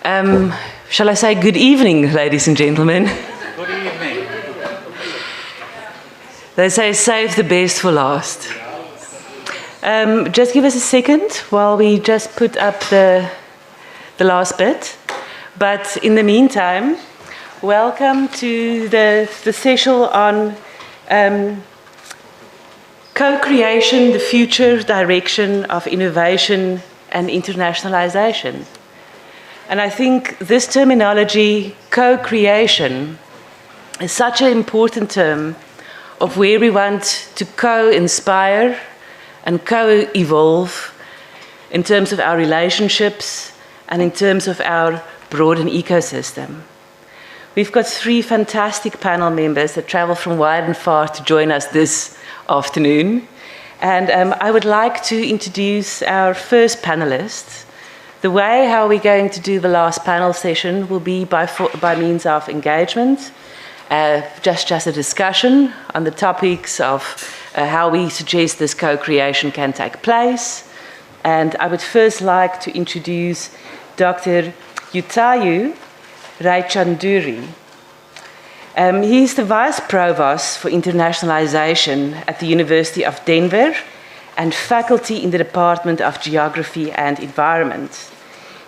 Shall I say good evening, ladies and gentlemen? Good evening. They say save the best for last. Just give us a second while we just put up the last bit. But in the meantime, welcome to the session on co-creation, the future direction of innovation and internationalization. And I think this terminology, co-creation, is such an important term of where we want to co-inspire and co-evolve in terms of our relationships and in terms of our broader ecosystem. We've got 3 fantastic panel members that travel from wide and far to join us this afternoon. And I would like to introduce our first panelist. The way how we're going to do the last panel session will be by means of engagement, just a discussion on the topics of how we suggest this co-creation can take place. And I would first like to introduce Dr. Utayu Raichanduri. He's the Vice Provost for Internationalisation at the University of Denver and faculty in the Department of Geography and Environment.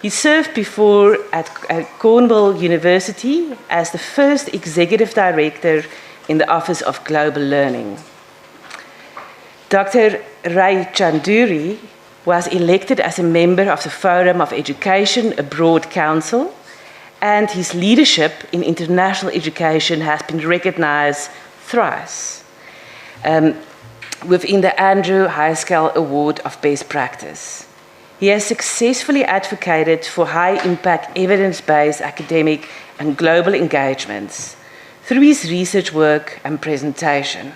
He served before at Cornell University as the first Executive Director in the Office of Global Learning. Dr. Raichanduri was elected as a member of the Forum of Education Abroad Council, and his leadership in international education has been recognized thrice within the Andrew Heiskell Award of Best Practice. He has successfully advocated for high-impact evidence-based academic and global engagements through his research work and presentation.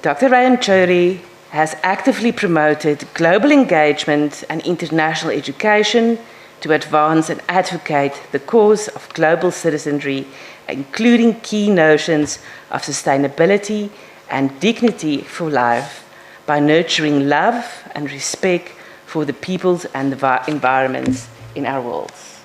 Dr. Raichanduri has actively promoted global engagement and international education to advance and advocate the cause of global citizenry, including key notions of sustainability and dignity for life, by nurturing love and respect for the peoples and the environments in our worlds.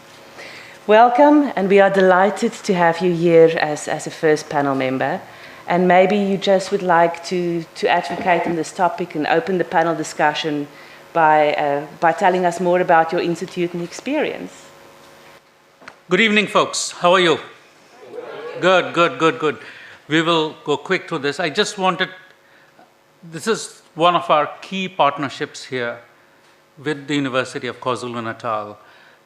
Welcome, and we are delighted to have you here as a first panel member. And maybe you just would like to advocate on this topic and open the panel discussion by telling us more about your institute and experience. Good evening, folks. How are you? Good. We will go quick through this. I just wanted, this is one of our key partnerships here with the University of KwaZulu-Natal,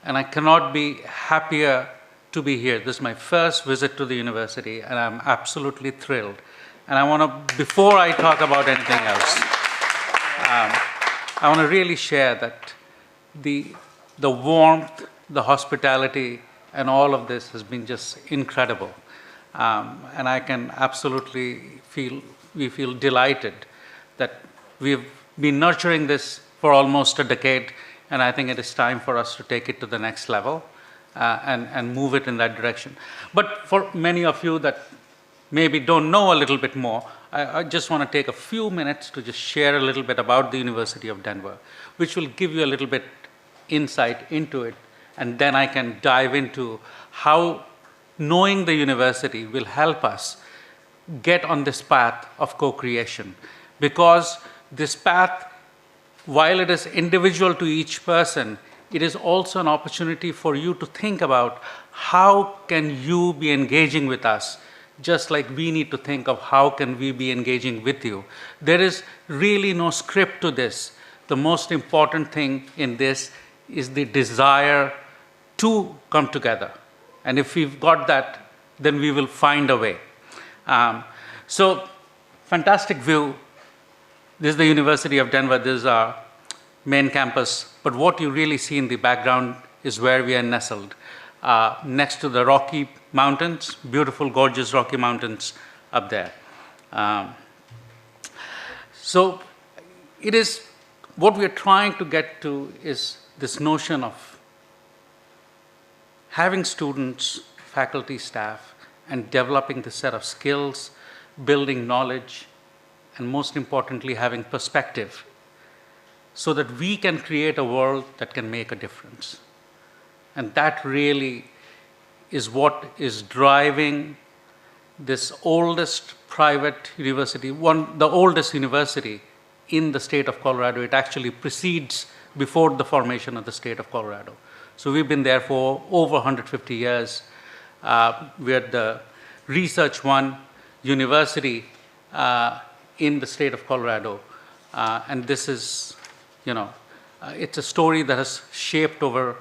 and I cannot be happier to be here. This is my first visit to the university, and I'm absolutely thrilled. And I want to, before I talk about anything else, I want to really share that the warmth, the hospitality, and all of this has been just incredible. And I can absolutely we feel delighted that we've been nurturing this for almost a decade, and I think it is time for us to take it to the next level and move it in that direction. But for many of you that maybe don't know a little bit more, I just want to take a few minutes to just share a little bit about the University of Denver, which will give you a little bit insight into it, and then I can dive into how knowing the university will help us get on this path of co-creation. Because this path, while it is individual to each person, it is also an opportunity for you to think about how can you be engaging with us, just like we need to think of how can we be engaging with you. There is really no script to this. The most important thing in this is the desire to come together. And if we've got that, then we will find a way. So, fantastic view. This is the University of Denver. This is our main campus. But what you really see in the background is where we are nestled. Next to the Rocky Mountains, beautiful, gorgeous Rocky Mountains up there. So it is, what we are trying to get to is this notion of having students, faculty, staff, and developing the set of skills, building knowledge, and most importantly, having perspective, so that we can create a world that can make a difference. And that really is what is driving this oldest private university, the oldest university in the state of Colorado. It actually precedes before the formation of the state of Colorado. So we've been there for over 150 years. We're the Research One university in the state of Colorado. And this is, it's a story that has shaped over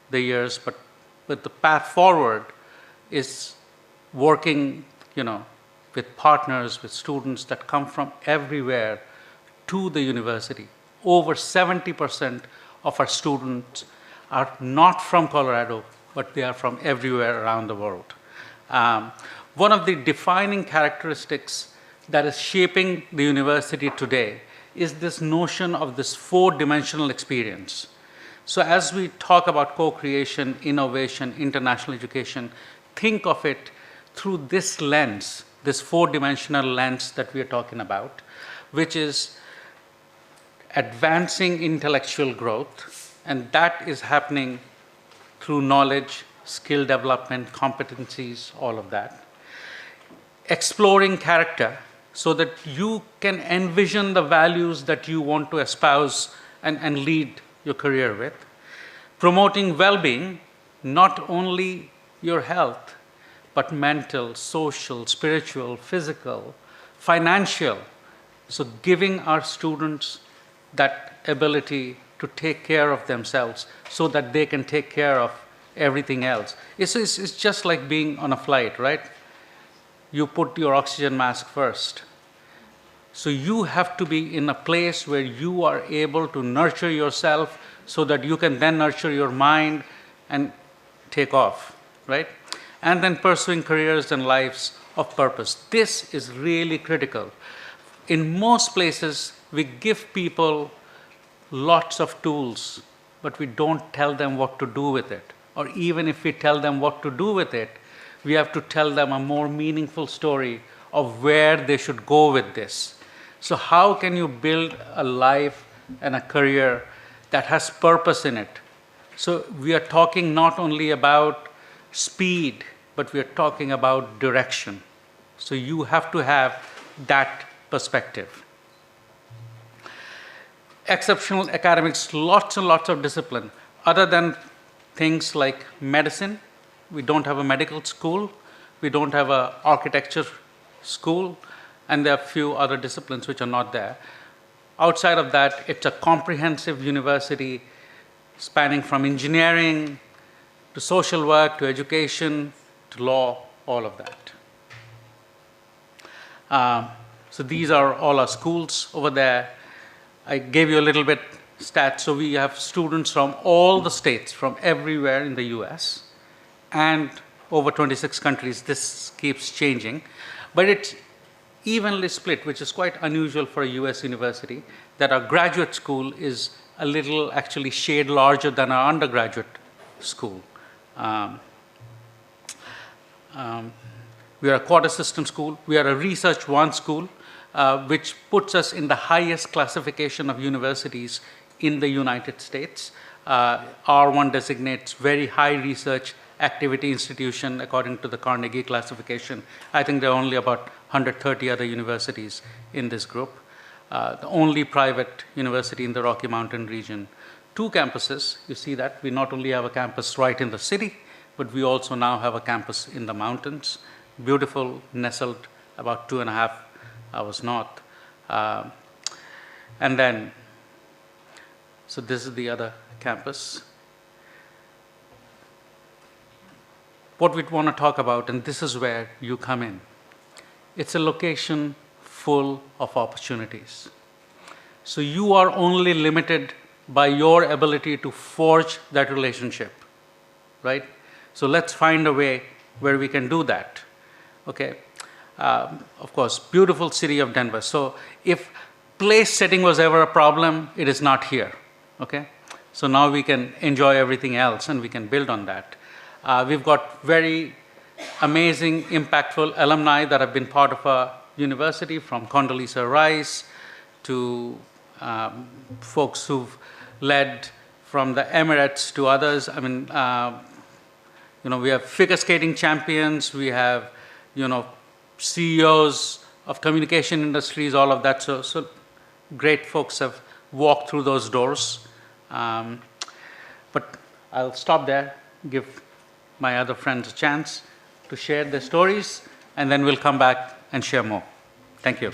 the years, but the path forward is working, with partners, with students that come from everywhere to the university. Over 70% of our students are not from Colorado, but they are from everywhere around the world. One of the defining characteristics that is shaping the university today is this notion of this four-dimensional experience. So as we talk about co-creation, innovation, international education, think of it through this lens, this four-dimensional lens that we are talking about, which is advancing intellectual growth, and that is happening through knowledge, skill development, competencies, all of that. Exploring character so that you can envision the values that you want to espouse and lead your career with. Promoting well-being, not only your health, but mental, social, spiritual, physical, financial. So giving our students that ability to take care of themselves so that they can take care of everything else. It's just like being on a flight, right? You put your oxygen mask first. So you have to be in a place where you are able to nurture yourself so that you can then nurture your mind and take off, right? And then pursuing careers and lives of purpose. This is really critical. In most places, we give people lots of tools, but we don't tell them what to do with it. Or even if we tell them what to do with it, we have to tell them a more meaningful story of where they should go with this. So how can you build a life and a career that has purpose in it? So we are talking not only about speed, but we are talking about direction. So you have to have that perspective. Exceptional academics, lots and lots of discipline. Other than things like medicine, we don't have a medical school, we don't have an architecture school, and there are a few other disciplines which are not there. Outside of that, it's a comprehensive university spanning from engineering to social work, to education, to law, all of that. So these are all our schools over there. I gave you a little bit stats. So we have students from all the states, from everywhere in the US, and over 26 countries. This keeps changing. But it's evenly split, which is quite unusual for a US university, that our graduate school is a little actually shade larger than our undergraduate school. We are a quarter system school. We are a Research One school, which puts us in the highest classification of universities in the United States. R1 designates very high research activity institution according to the Carnegie classification. I think there are only about 130 other universities in this group. The only private university in the Rocky Mountain region. 2 campuses, you see that. We not only have a campus right in the city, but we also now have a campus in the mountains. Beautiful, nestled about 2.5 hours north. And then, so this is the other campus. What we want to talk about, and this is where you come in. It's a location full of opportunities. So you are only limited by your ability to forge that relationship, right? So let's find a way where we can do that, okay? Of course, beautiful city of Denver. So if place setting was ever a problem, it is not here, okay? So now we can enjoy everything else and we can build on that. We've got very amazing, impactful alumni that have been part of our university, from Condoleezza Rice to folks who've led from the Emirates to others. I mean, we have figure skating champions, we have, CEOs of communication industries, all of that. So great folks have walked through those doors. But I'll stop there, give my other friends a chance to share their stories, and then we'll come back and share more. Thank you.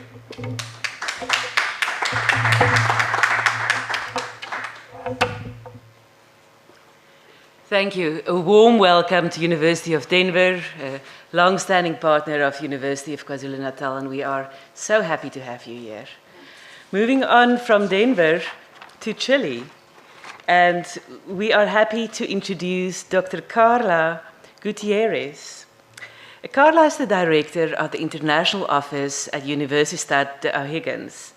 Thank you. A warm welcome to University of Denver, a long-standing partner of University of KwaZulu-Natal, and we are so happy to have you here. Moving on from Denver to Chile, and we are happy to introduce Dr. Carla Gutierrez. Carla is the director of the International Office at Universidad de O'Higgins.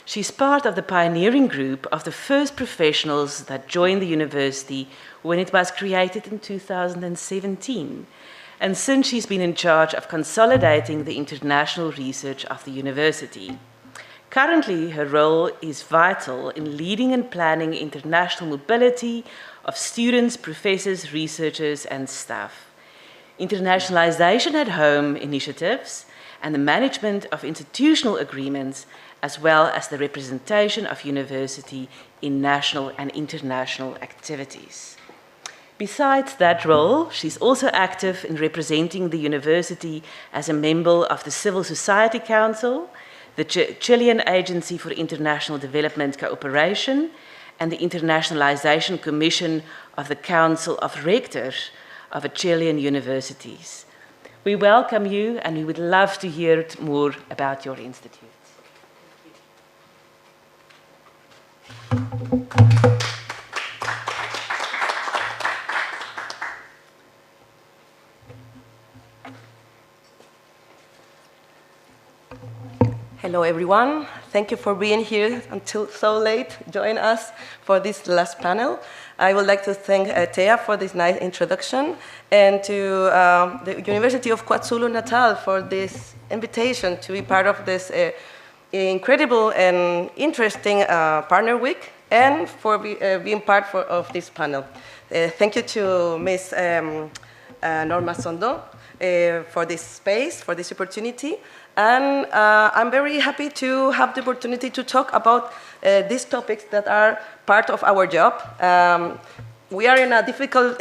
She's part of the pioneering group of the first professionals that joined the university when it was created in 2017. And since she's been in charge of consolidating the international research of the university. Currently, her role is vital in leading and planning international mobility of students, professors, researchers, and staff. Internationalization at home initiatives and the management of institutional agreements, as well as the representation of university in national and international activities. Besides that role, she's also active in representing the university as a member of the Civil Society Council, the Chilean Agency for International Development Cooperation, and the Internationalization Commission of the Council of Rectors of Chilean universities. We welcome you, and we would love to hear more about your institute. Hello, everyone. Thank you for being here until so late. Join us for this last panel. I would like to thank Thea for this nice introduction, and to the University of KwaZulu-Natal for this invitation to be part of this incredible and interesting partner week, and for being part of this panel. Thank you to Ms. Norma Sondo for this space, for this opportunity. And I'm very happy to have the opportunity to talk about these topics that are part of our job. We are in a difficult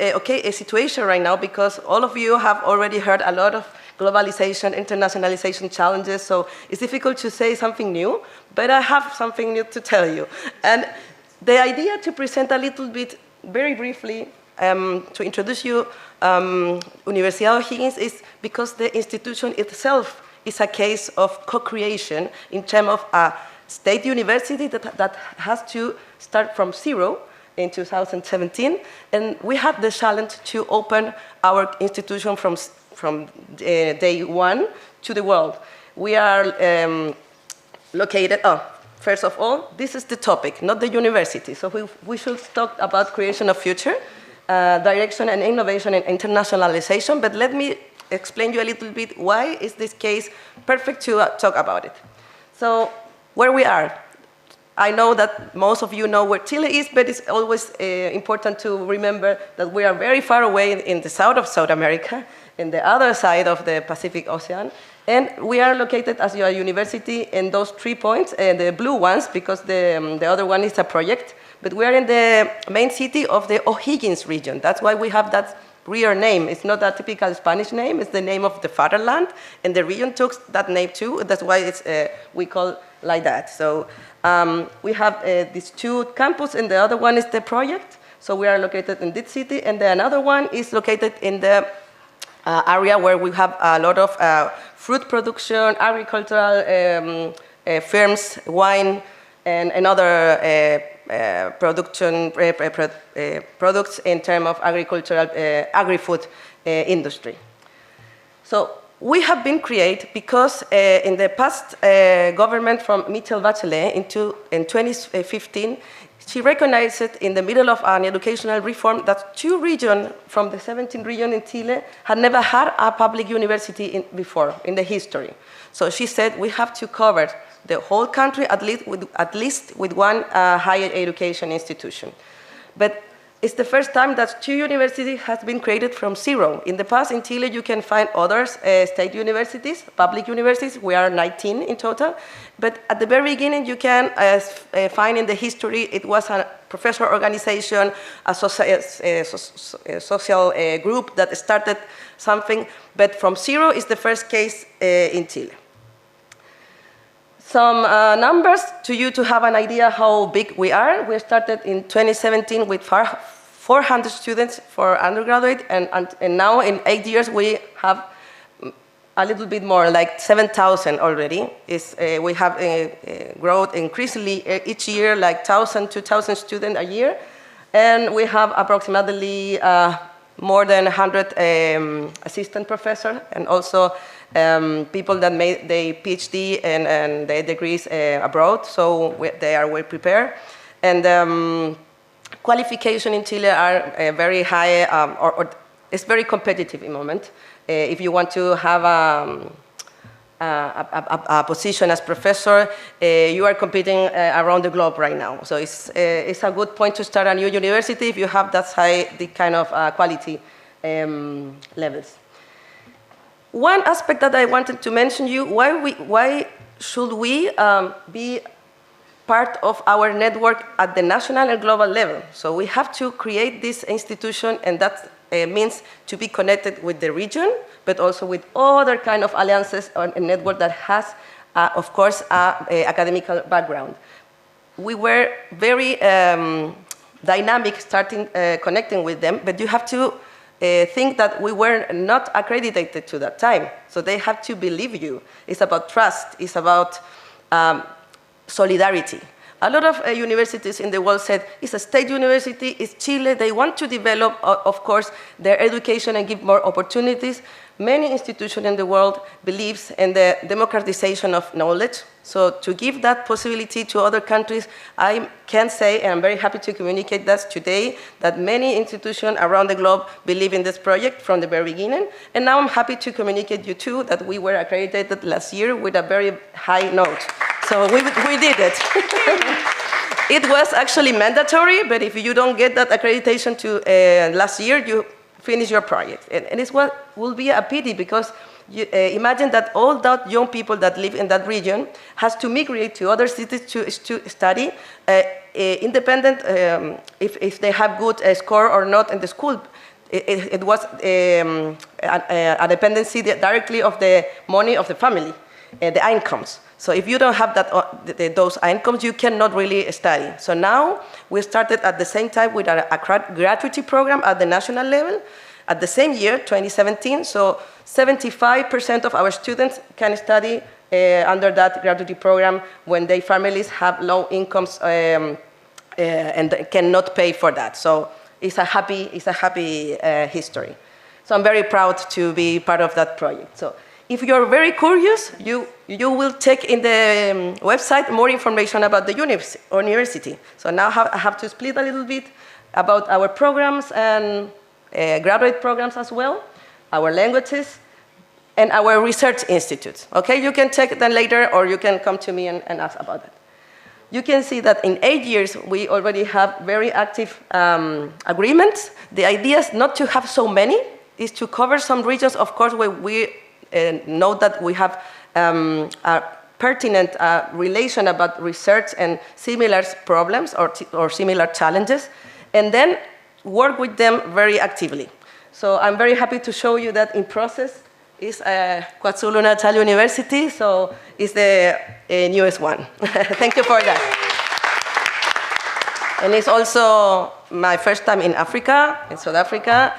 situation right now because all of you have already heard a lot of globalization, internationalization challenges, so it's difficult to say something new, but I have something new to tell you. And the idea to present a little bit, very briefly, to introduce you Universidad O'Higgins is because the institution itself is a case of co-creation in terms of a state university that has to start from zero in 2017, and we had the challenge to open our institution from day one to the world. We are located, first of all, this is the topic, not the university, so we should talk about creation of future, direction and innovation and internationalization, but let me explain you a little bit why is this case perfect to talk about it. So where we are, I know that most of you know where Chile is, but it's always important to remember that we are very far away in the south of South America, in the other side of the Pacific Ocean, and we are located as a university in those 3 points, the blue ones, because the other one is a project, but we are in the main city of the O'Higgins region. That's why we have that real name. It's not a typical Spanish name, it's the name of the fatherland, and the region took that name too. That's why it's, we call like that. So we have these two campuses, and the other one is the project. So we are located in this city, and then another one is located in the area where we have a lot of fruit production, agricultural firms, wine, and other production products in terms of agricultural agri-food industry. So we have been created because in the past government from Michelle Bachelet in 2015, she recognized it in the middle of an educational reform that 2 regions from the 17 regions in Chile had never had a public university before in the history. So she said we have to cover the whole country at least with one higher education institution. But it's the first time that 2 universities have been created from zero. In the past, in Chile, you can find others, state universities, public universities. We are 19 in total. But at the very beginning, you can find in the history, it was a professor organization, a social group that started something. But from zero is the first case in Chile. Some numbers to you to have an idea how big we are. We started in 2017 with 400 students for undergraduate, and now in 8 years we have a little bit more, like 7,000 already. We have growth increasingly each year, like 1,000, 2,000 students a year, and we have approximately more than 100 assistant professors, and also people that made their PhD and their degrees abroad, so they are well prepared. And qualification in Chile are very high, or it's very competitive in the moment. If you want to have a position as professor, you are competing around the globe right now. So it's a good point to start a new university if you have that high, the kind of quality levels. One aspect that I wanted to mention you, why should we be part of our network at the national and global level? So we have to create this institution, and that means to be connected with the region, but also with other kind of alliances or a network that has, of course, a academic background. We were very dynamic starting connecting with them, but you have to think that we were not accredited to that time. So they have to believe you. It's about trust. It's about solidarity. A lot of universities in the world said, it's a state university, it's Chile, they want to develop, of course, their education and give more opportunities. Many institutions in the world believes in the democratization of knowledge. So to give that possibility to other countries, I can say, and I'm very happy to communicate that today, that many institutions around the globe believe in this project from the very beginning. And now I'm happy to communicate you too that we were accredited last year with a very high note. So we did it. It was actually mandatory, but if you don't get that accreditation to last year, you finish your project. And it's what will be a pity, because you, imagine that all that young people that live in that region has to migrate to other cities to study, independent if they have good score or not in the school. It was a dependency directly of the money of the family, the incomes. So if you don't have that, those incomes, you cannot really study. So now we started at the same time with a gratuity program at the national level. At the same year, 2017, so 75% of our students can study under that gratuity program when their families have low incomes and cannot pay for that. So it's a happy history. So I'm very proud to be part of that project. So if you're very curious, you will check in the website more information about the university. So now I have to split a little bit about our programs and graduate programs as well, our languages, and our research institutes. Okay, you can check them later, or you can come to me and ask about that. You can see that in 8 years, we already have very active agreements. The idea is not to have so many, is to cover some regions, of course, where we know that we have a pertinent relation about research and similar problems or similar challenges, and then work with them very actively. So I'm very happy to show you that in process is KwaZulu-Natal University, so it's the newest one. Thank you for that. And it's also my first time in Africa, in South Africa.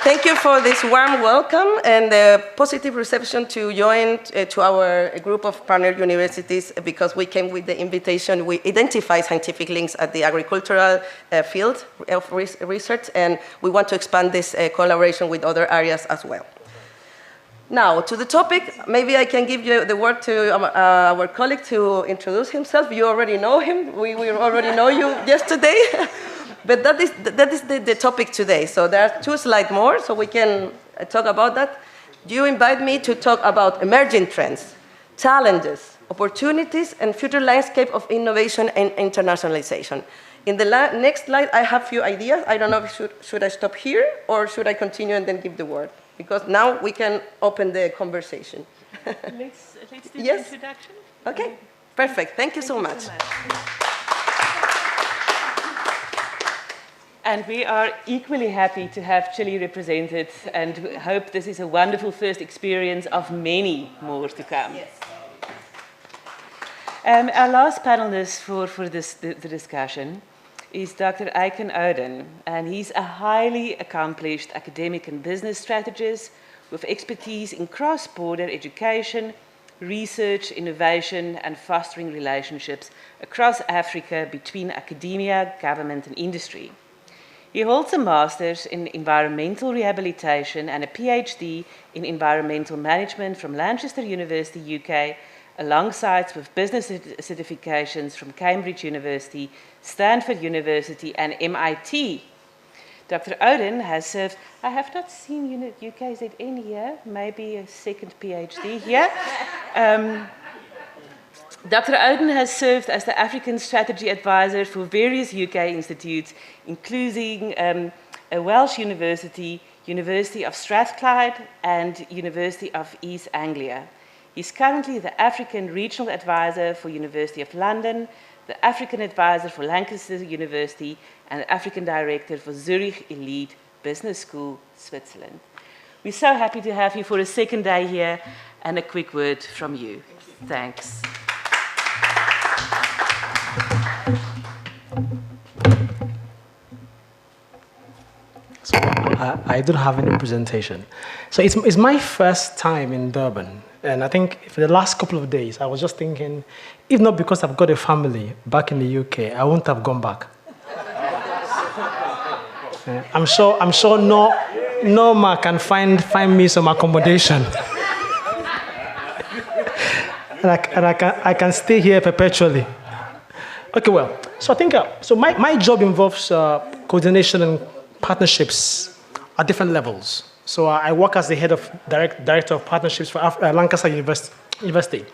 Thank you for this warm welcome and the positive reception to join to our group of partner universities, because we came with the invitation. We identify scientific links at the agricultural field of research, and we want to expand this collaboration with other areas as well. Now, to the topic, maybe I can give you the word to our colleague to introduce himself. You already know him. We already know you yesterday. But that is the topic today. So there are 2 slides more, so we can talk about that. You invite me to talk about emerging trends, challenges, opportunities and future landscape of innovation and internationalization. In the next slide, I have a few ideas. I don't know if should I stop here or should I continue and then give the word? Because now we can open the conversation. Let's do Yes? the introduction. Okay, perfect. Thank you so much. And we are equally happy to have Chile represented and hope this is a wonderful first experience of many more to come. Yes. Our last panelist for the discussion is Dr. Eiken Oden, and he's a highly accomplished academic and business strategist with expertise in cross-border education, research, innovation, and fostering relationships across Africa between academia, government, and industry. He holds a master's in environmental rehabilitation and a PhD in environmental management from Lancaster University, UK, alongside with business certifications from Cambridge University, Stanford University, and MIT. Dr. Oden has served, I have not seen UKZN here, maybe a second PhD here. Dr. Oden has served as the African Strategy Advisor for various UK institutes, including a Welsh University, University of Strathclyde, and University of East Anglia. He's currently the African Regional Advisor for University of London, the African Advisor for Lancaster University, and the African Director for Zurich Elite Business School, Switzerland. We're so happy to have you for a second day here, and a quick word from you. Thanks. So I don't have any presentation. So it's my first time in Durban. And I think for the last couple of days, I was just thinking, if not because I've got a family back in the UK, I wouldn't have gone back. I'm sure Norma can find me some accommodation. and I can stay here perpetually. Okay, well, so I think, so my job involves coordination and partnerships at different levels. So I work as the head of director of partnerships for Lancaster University.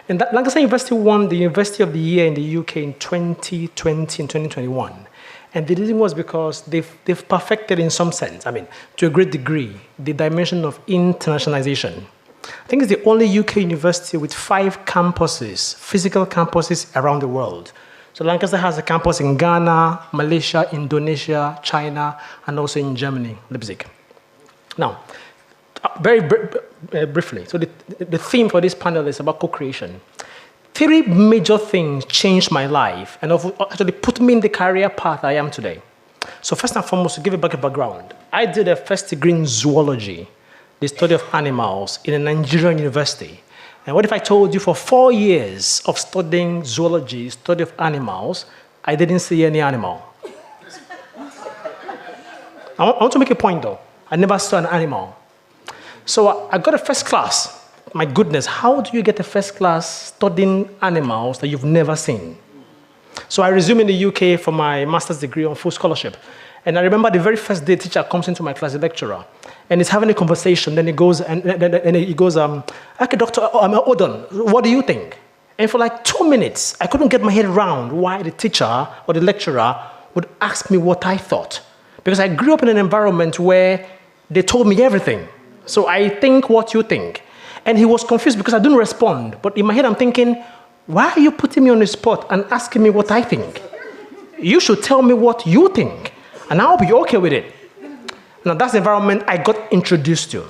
And that Lancaster University won the University of the Year in the UK in 2020 and 2021. And the reason was because they've perfected in some sense, I mean, to a great degree, the dimension of internationalization. I think it's the only UK university with 5 campuses, physical campuses around the world. So Lancaster has a campus in Ghana, Malaysia, Indonesia, China, and also in Germany, Leipzig. Now, very briefly, so the theme for this panel is about co-creation. 3 major things changed my life and actually put me in the career path I am today. So first and foremost, to give a background, I did a first degree in zoology, the study of animals, in a Nigerian university. And what if I told you for 4 years of studying zoology, study of animals, I didn't see any animal? I want to make a point though. I never saw an animal. So I got a first class. My goodness, how do you get a first class studying animals that you've never seen? So I resumed in the UK for my master's degree on full scholarship. And I remember the very first day teacher comes into my class, the lecturer, and he's having a conversation. Then he goes, okay, Dr. Oden, what do you think? And for like 2 minutes, I couldn't get my head around why the teacher or the lecturer would ask me what I thought. Because I grew up in an environment where they told me everything. So I think what you think. And he was confused because I didn't respond. But in my head, I'm thinking, why are you putting me on the spot and asking me what I think? You should tell me what you think, and I'll be okay with it. Now, that's the environment I got introduced to.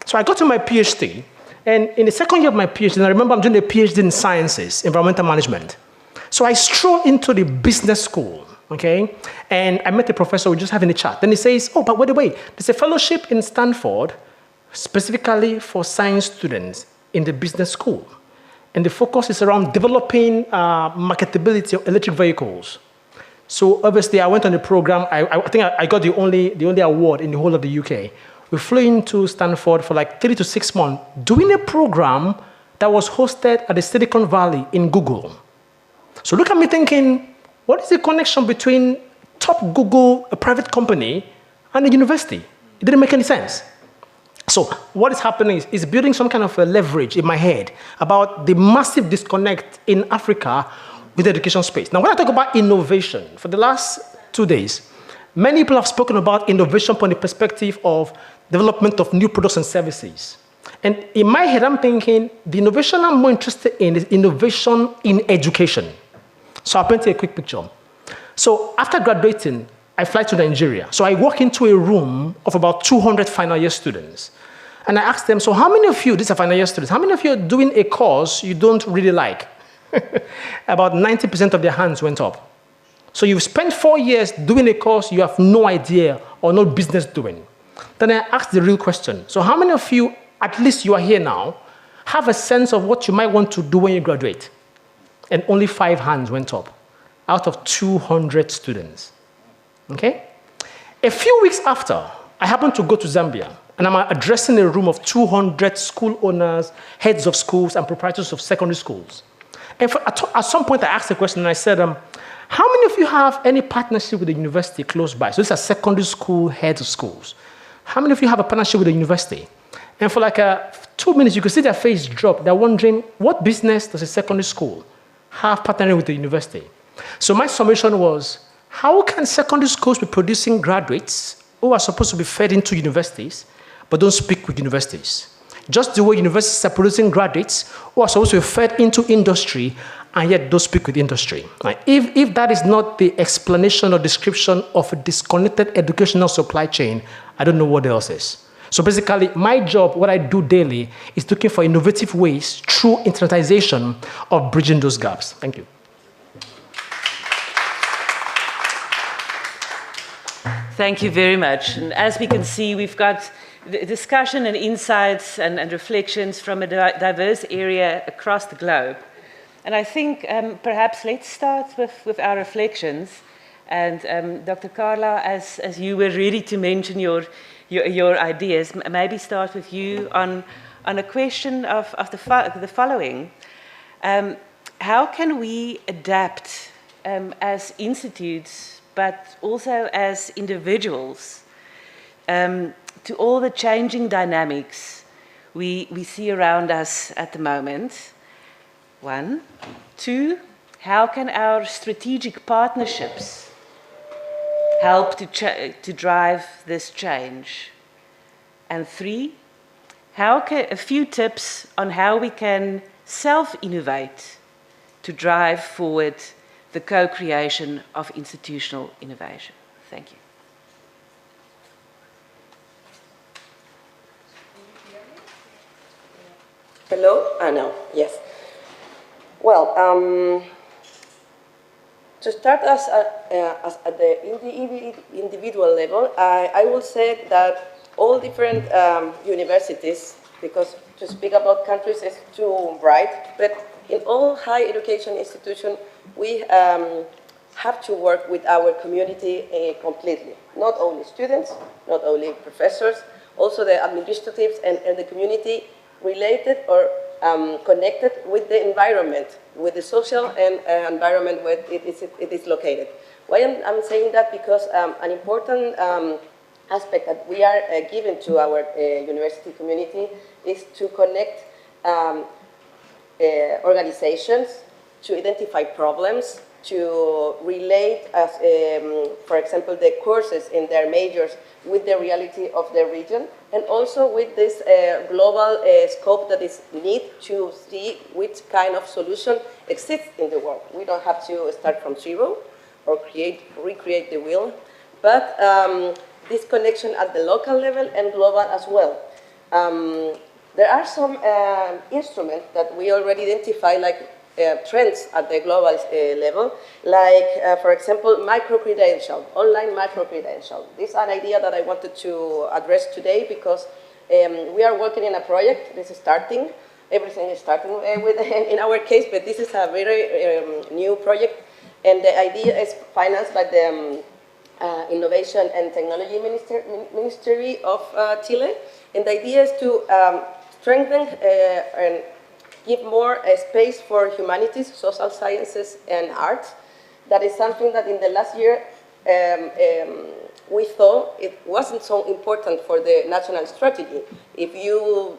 So I got to my PhD, and in the second year of my PhD, and I remember I'm doing a PhD in sciences, environmental management. So I strolled into the business school, okay? And I met a professor, we were just having a chat. Then he says, oh, but wait, there's a fellowship in Stanford specifically for science students in the business school. And the focus is around developing marketability of electric vehicles. So obviously I went on the program. I think I got the only award in the whole of the UK. We flew into Stanford for like 3 to 6 months doing a program that was hosted at the Silicon Valley in Google. So look at me thinking, what is the connection between top Google, a private company, and a university? It didn't make any sense. So what is happening is building some kind of a leverage in my head about the massive disconnect in Africa with the education space. Now, when I talk about innovation, for the last 2 days, many people have spoken about innovation from the perspective of development of new products and services. And in my head, I'm thinking the innovation I'm more interested in is innovation in education. So I'll paint you a quick picture. So after graduating, I fly to Nigeria. So I walk into a room of about 200 final year students. And I ask them, so how many of you, these are final year students, how many of you are doing a course you don't really like? About 90% of their hands went up. So you've spent 4 years doing a course you have no idea or no business doing. Then I asked the real question. So how many of you, at least you are here now, have a sense of what you might want to do when you graduate? And only 5 hands went up out of 200 students. Okay? A few weeks after, I happened to go to Zambia, and I'm addressing a room of 200 school owners, heads of schools, and proprietors of secondary schools. And at some point, I asked the question, and I said, how many of you have any partnership with the university close by? So these are secondary school heads of schools. How many of you have a partnership with the university? And for like 2 minutes, you could see their face drop. They're wondering, what business does a secondary school have partnering with the university? So my summation was, how can secondary schools be producing graduates who are supposed to be fed into universities, but don't speak with universities? Just the way universities are producing graduates who are supposed to be fed into industry, and yet don't speak with industry. Like if that is not the explanation or description of a disconnected educational supply chain, I don't know what else is. So basically, my job, what I do daily, is looking for innovative ways through internationalization of bridging those gaps. Thank you. Thank you very much. And as we can see, we've got discussion and insights and reflections from a diverse area across the globe. And I think perhaps let's start with our reflections. And Dr. Carla, as you were ready to mention your ideas, maybe start with you on a question of the following. How can we adapt as institutes, but also as individuals, to all the changing dynamics we see around us at the moment? 1. 2, how can our strategic partnerships help to drive this change? And 3, a few tips on how we can self-innovate to drive forward the co-creation of institutional innovation. Thank you. Hello? No, yes. Well, to start at the individual level, I will say that all different universities, because to speak about countries is too bright, but in all higher education institutions, we have to work with our community completely. Not only students, not only professors, also the administratives and the community related or connected with the environment, with the social and environment where it is located. Why I'm saying that? Because an important aspect that we are given to our university community is to connect organizations, to identify problems, to relate, as, for example, the courses in their majors with the reality of the region, and also with this global scope that is need to see which kind of solution exists in the world. We don't have to start from zero or recreate the wheel, but this connection at the local level and global as well. There are some instruments that we already identify, like trends at the global level, like, for example, micro-credential, online micro-credential. This is an idea that I wanted to address today because we are working in a project. This is starting. Everything is starting in our case, but this is a very new project, and the idea is financed by the Innovation and Technology Ministry of Chile, and the idea is to strengthen and give more space for humanities, social sciences, and arts. That is something that in the last year we thought it wasn't so important for the national strategy. If you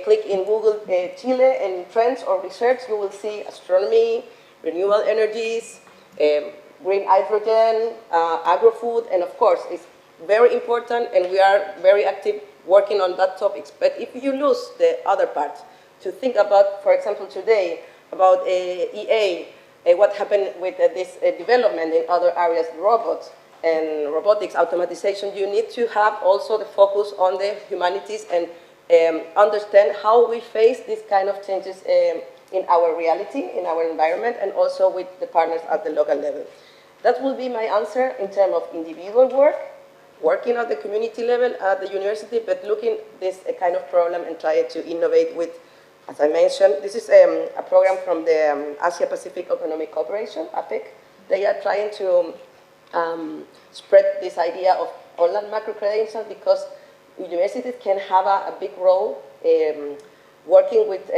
click in Google Chile and trends or research, you will see astronomy, renewable energies, green hydrogen, agro-food, and of course, it's very important, and we are very active working on that topics. But if you lose the other part, to think about, for example, today, about EA, what happened with this development in other areas, robots and robotics, automatization, you need to have also the focus on the humanities and understand how we face these kind of changes in our reality, in our environment, and also with the partners at the local level. That will be my answer in terms of individual work, working at the community level at the university, but looking at this kind of problem and trying to innovate with, as I mentioned, this is a program from the Asia-Pacific Economic Cooperation, APEC. They are trying to spread this idea of online macro-credentials because universities can have a big role working with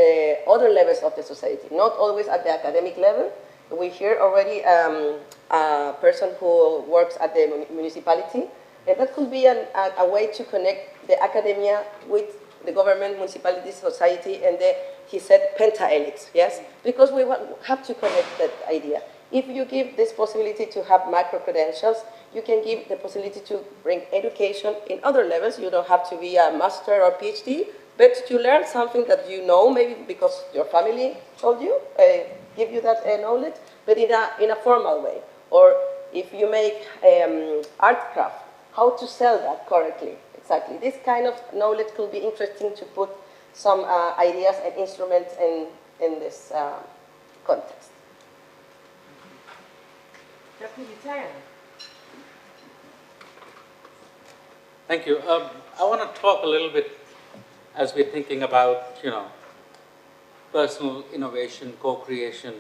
other levels of the society, not always at the academic level. We hear already a person who works at the municipality, and that could be a way to connect the academia with the government, municipality, society, and he said penta-helix, yes? Because we have to connect that idea. If you give this possibility to have micro-credentials, you can give the possibility to bring education in other levels. You don't have to be a master or PhD, but to learn something that you know, maybe because your family told you, give you that knowledge, but in a formal way. Or if you make art craft, how to sell that correctly, exactly. This kind of knowledge could be interesting to put some ideas and instruments in this context. Thank you. I want to talk a little bit as we're thinking about, personal innovation, co-creation,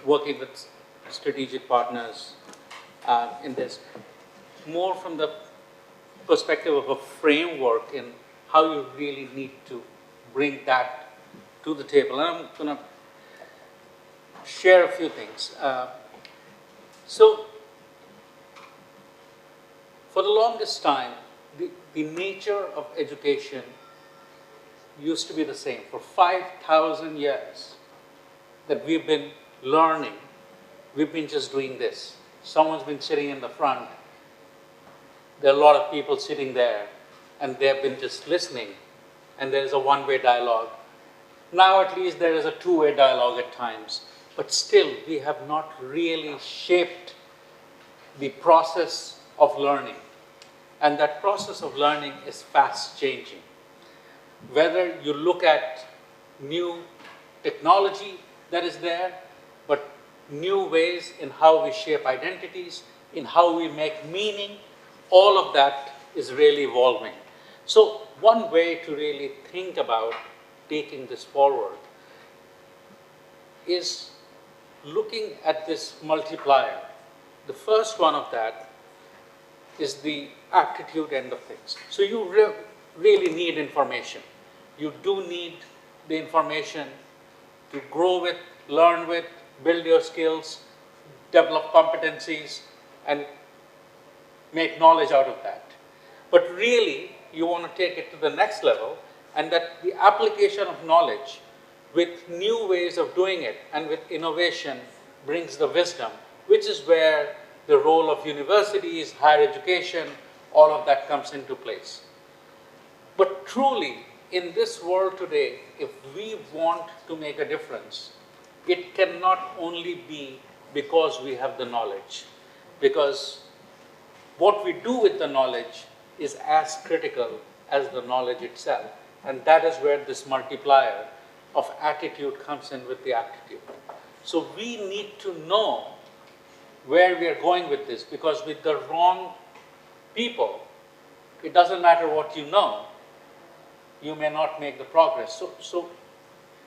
working with strategic partners in this, more from the perspective of a framework in how you really need to bring that to the table. And I'm going to share a few things. So, for the longest time, the nature of education used to be the same. For 5,000 years that we've been learning, we've been just doing this. Someone's been sitting in the front. There are a lot of people sitting there, and they've been just listening, and there is a one-way dialogue. Now at least there is a two-way dialogue at times, but still we have not really shaped the process of learning. And that process of learning is fast changing. Whether you look at new technology that is there, but new ways in how we shape identities, in how we make meaning, all of that is really evolving. So one way to really think about taking this forward is looking at this multiplier. The first one of that is the aptitude end of things. So you really need information. You do need the information to grow with, learn with, build your skills, develop competencies, and make knowledge out of that. But really, you want to take it to the next level, and that the application of knowledge with new ways of doing it and with innovation brings the wisdom, which is where the role of universities, higher education, all of that comes into place. But truly, in this world today, if we want to make a difference, it cannot only be because we have the knowledge, because what we do with the knowledge is as critical as the knowledge itself. And that is where this multiplier of attitude comes in with the aptitude. So we need to know where we are going with this, because with the wrong people, it doesn't matter what you know, you may not make the progress. So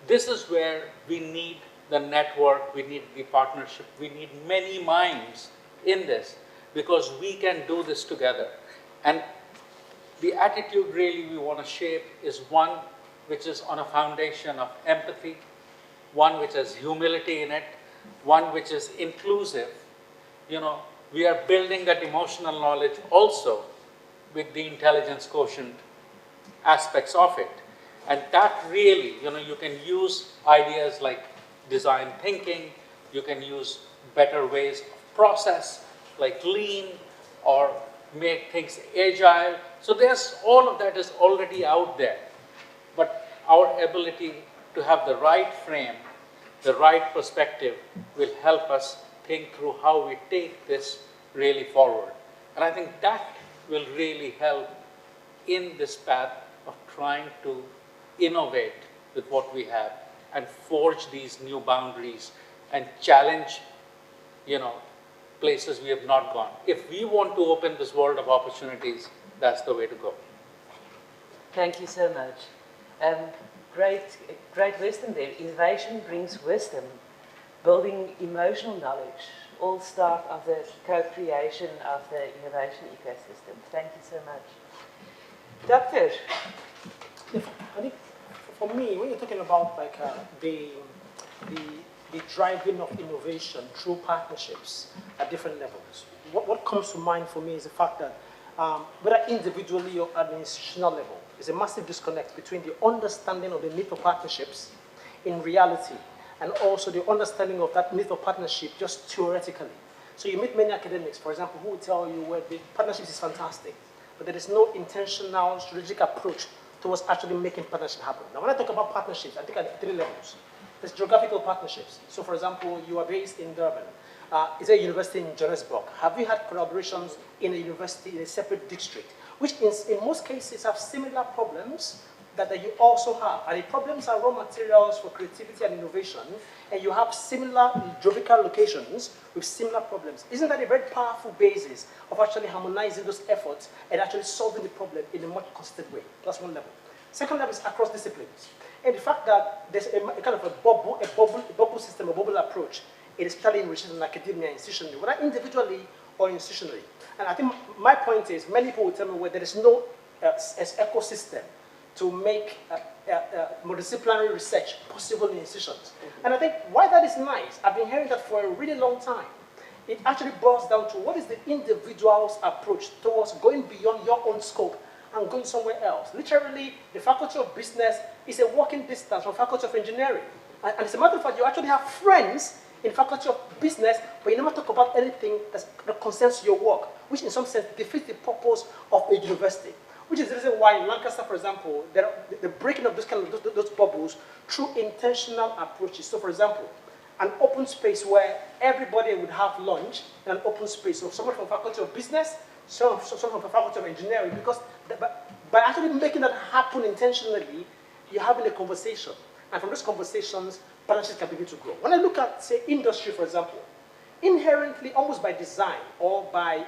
this is where we need the network, we need the partnership, we need many minds in this, because we can do this together. And the attitude really we want to shape is one which is on a foundation of empathy, one which has humility in it, one which is inclusive. we are building that emotional knowledge also with the intelligence quotient aspects of it. And that really, you can use ideas like design thinking, you can use better ways of process, like lean, or make things agile. So all of that is already out there. But our ability to have the right frame, the right perspective, will help us think through how we take this really forward. And I think that will really help in this path of trying to innovate with what we have and forge these new boundaries and challenge, places we have not gone. If we want to open this world of opportunities, that's the way to go. Thank you so much. Great wisdom there. Innovation brings wisdom. Building emotional knowledge, all start of the co-creation of the innovation ecosystem. Thank you so much. Doctor? I think for me, when you're talking about like the driving of innovation through partnerships at different levels, what comes to mind for me is the fact that whether individually or at an institutional level, there's a massive disconnect between the understanding of the need for partnerships in reality and also the understanding of that need for partnership just theoretically. So you meet many academics, for example, who will tell you where the partnerships is fantastic, but there is no intentional strategic approach towards actually making partnership happen. Now, when I talk about partnerships, I think at 3 levels. There's geographical partnerships. So, for example, you are based in Durban. Is there a university in Johannesburg? Have you had collaborations in a university in a separate district, which in most cases have similar problems that you also have? And the problems are raw materials for creativity and innovation, and you have similar geographical locations with similar problems. Isn't that a very powerful basis of actually harmonizing those efforts and actually solving the problem in a much consistent way? That's one level. Second level is across disciplines. And the fact that there's a kind of a bubble system, a bubble approach, especially in research and academia institutionally, whether individually or institutionally. And I think my point is, many people will tell me where there is no ecosystem to make multidisciplinary research possible in institutions. And I think why that is nice, I've been hearing that for a really long time. It actually boils down to what is the individual's approach towards going beyond your own scope and going somewhere else. Literally, the Faculty of Business is a walking distance from Faculty of Engineering. And as a matter of fact, you actually have friends in Faculty of Business, but you never talk about anything that concerns your work, which in some sense defeats the purpose of a university. Which is the reason why in Lancaster, for example, the breaking of those bubbles through intentional approaches. So, for example, an open space where everybody would have lunch in an open space. So, someone from Faculty of Business, someone from the Faculty of Engineering, because by actually making that happen intentionally, you're having a conversation. And from those conversations, partnerships can begin to grow. When I look at, say, industry, for example, inherently, almost by design or by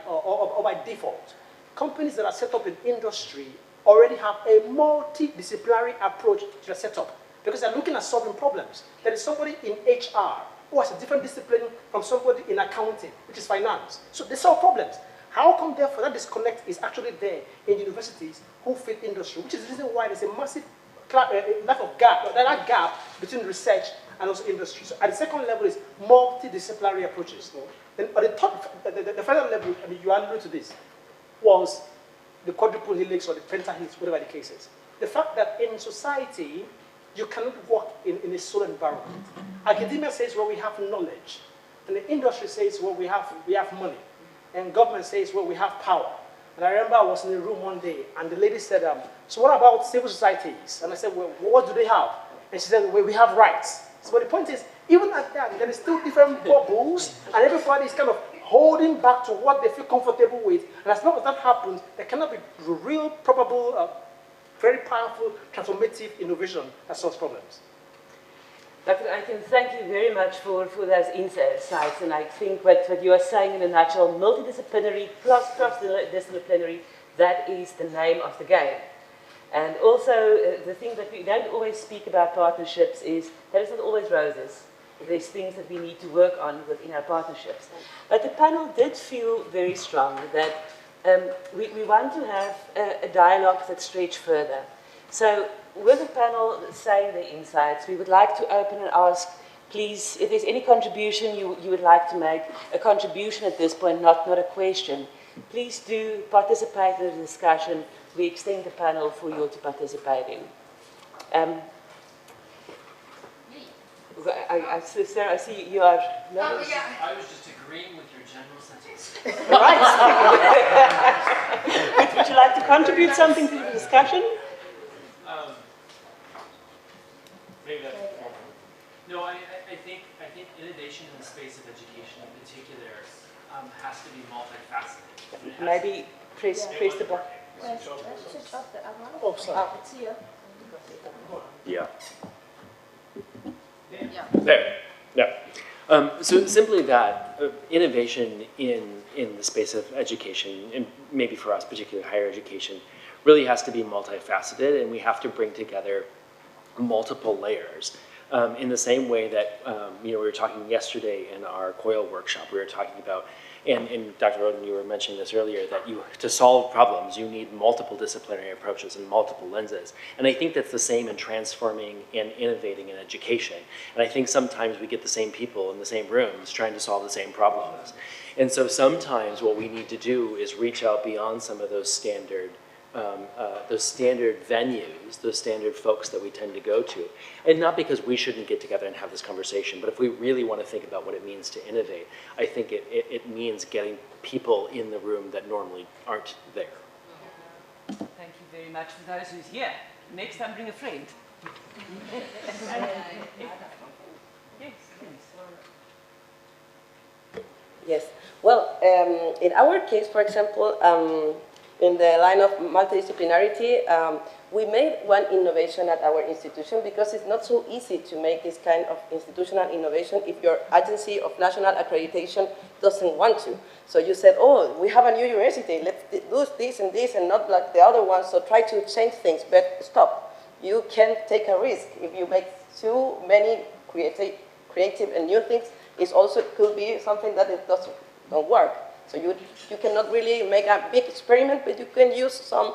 default, companies that are set up in industry already have a multidisciplinary approach to their setup because they're looking at solving problems. There is somebody in HR who has a different discipline from somebody in accounting, which is finance. So they solve problems. How come, therefore, that disconnect is actually there in universities who fit industry, which is the reason why there's a massive gap between research and also industry. So at the second level is multidisciplinary approaches. Then at the top, the final level, I mean, you alluded to this, was the quadruple helix or the pentahelix, whatever the case is. The fact that in society, you cannot work in a solo environment. Academia says, well, we have knowledge. And the industry says, well, we have money. And government says, well, we have power. And I remember I was in a room one day, and the lady said, so what about civil societies? And I said, well, what do they have? And she said, well, we have rights. So but the point is, even at that, there is still different bubbles, and everybody is kind of holding back to what they feel comfortable with. And as long as that happens, there cannot be real, probable, very powerful, transformative innovation that solves problems. Dr. Aiken, thank you very much for those insights. And I think what you are saying in a nutshell, multidisciplinary plus cross-disciplinary, that is the name of the game. And also, the thing that we don't always speak about partnerships is that it's not always roses. There's things that we need to work on within our partnerships. But the panel did feel very strong that we want to have a dialogue that stretches further. So with the panel saying their insights, we would like to open and ask please, if there's any contribution you would like to make, a contribution at this point, not a question, please do participate in the discussion. We extend the panel for you to participate in. Sarah, I see you are nervous. I was just agreeing with your general sentence. Right. Would you like to contribute something to the discussion? Maybe that's no. I think innovation in the space of education, in particular, has to be multifaceted. Maybe press the button. Oh, sorry. It's here. Yeah. There. Yeah. So simply that innovation in the space of education, and maybe for us, particularly higher education, really has to be multifaceted, and we have to bring together multiple layers. In the same way that we were talking yesterday in our COIL workshop, we were talking about, and Dr. Roden, you were mentioning this earlier, that to solve problems, you need multiple disciplinary approaches and multiple lenses. And I think that's the same in transforming and innovating in education. And I think sometimes we get the same people in the same rooms trying to solve the same problems. And so sometimes what we need to do is reach out beyond some of those standard venues, those standard folks that we tend to go to. And not because we shouldn't get together and have this conversation, but if we really want to think about what it means to innovate, I think it means getting people in the room that normally aren't there. Thank you very much for those who's here. Next time, bring a friend. Yes, please. Yes. Well, in our case, for example, in the line of multidisciplinarity, we made one innovation at our institution because it's not so easy to make this kind of institutional innovation if your agency of national accreditation doesn't want to. So you said, oh, we have a new university, let's do this and not like the other ones, so try to change things, but stop. You can take a risk. If you make too many creative and new things, it also could be something that it don't work. So you cannot really make a big experiment, but you can use some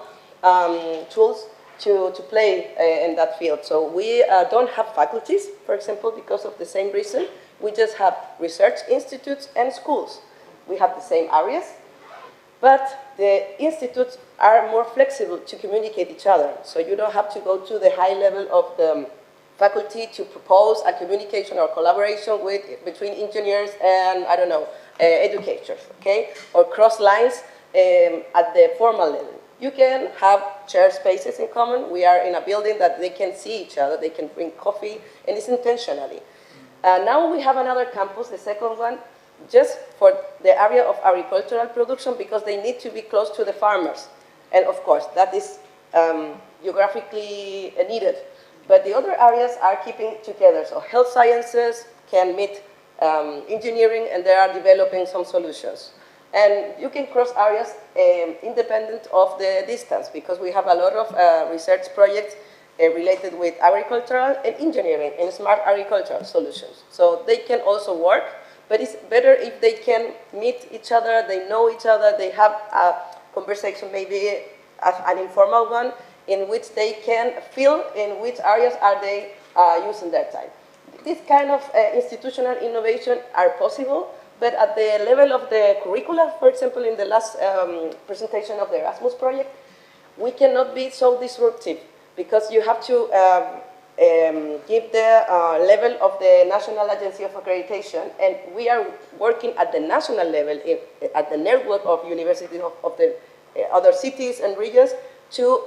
tools to play in that field. So we don't have faculties, for example, because of the same reason. We just have research institutes and schools. We have the same areas, but the institutes are more flexible to communicate each other. So you don't have to go to the high level of the faculty to propose a communication or collaboration between engineers and, I don't know, educators, okay? Or cross lines at the formal level. You can have shared spaces in common. We are in a building that they can see each other, they can drink coffee, and it's intentionally. Now we have another campus, the second one, just for the area of agricultural production because they need to be close to the farmers. And of course, that is geographically needed. But the other areas are keeping together. So health sciences can meet engineering, and they are developing some solutions. And you can cross areas independent of the distance, because we have a lot of research projects related with agricultural and engineering and smart agricultural solutions. So they can also work, but it's better if they can meet each other, they know each other, they have a conversation, maybe an informal one, in which they can feel in which areas are they using their time. This kind of institutional innovation are possible, but at the level of the curricula, for example, in the last presentation of the Erasmus project, we cannot be so disruptive because you have to give the level of the National Agency of Accreditation, and we are working at the national level, at the network of universities of the other cities and regions to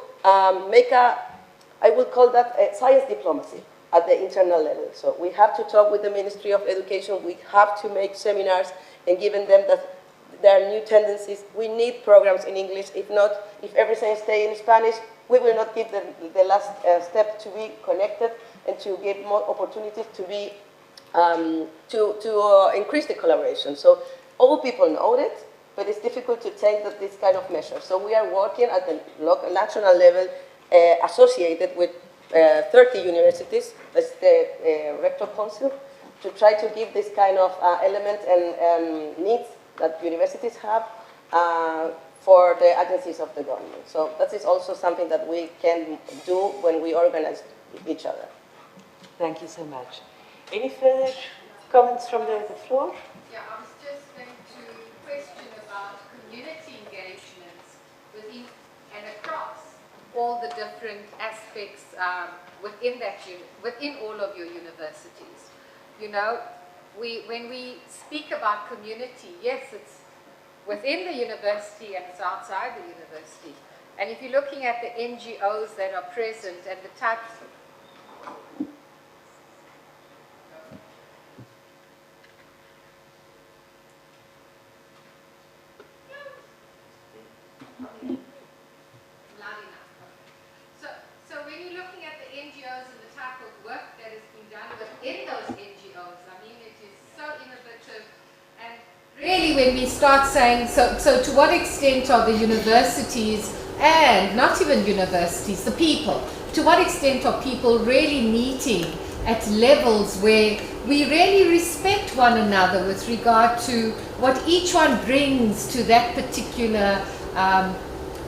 make I would call that a science diplomacy at the internal level. So we have to talk with the Ministry of Education, we have to make seminars and giving them that there are new tendencies. We need programs in English. If not, if everything stays in Spanish, we will not give the last step to be connected and to give more opportunities to be, to increase the collaboration. So all people know it, but it's difficult to take this kind of measure. So we are working at the local, national level, associated with 30 universities, that's the Rector Council, to try to give this kind of element and needs that universities have for the agencies of the government. So that is also something that we can do when we organize each other. Thank you so much. Any further comments from the floor? Yeah, I was just going to question about community engagements within and across all the different aspects within within all of your universities. You know, when we speak about community, yes, it's within the university and it's outside the university. And if you're looking at the NGOs that are present and the types of So when you're looking at the NGOs and the type of work that is being done within those NGOs, I mean, it is so innovative. And really when we start saying, so to what extent are the universities, and not even universities, the people, to what extent are people really meeting at levels where we really respect one another with regard to what each one brings to that particular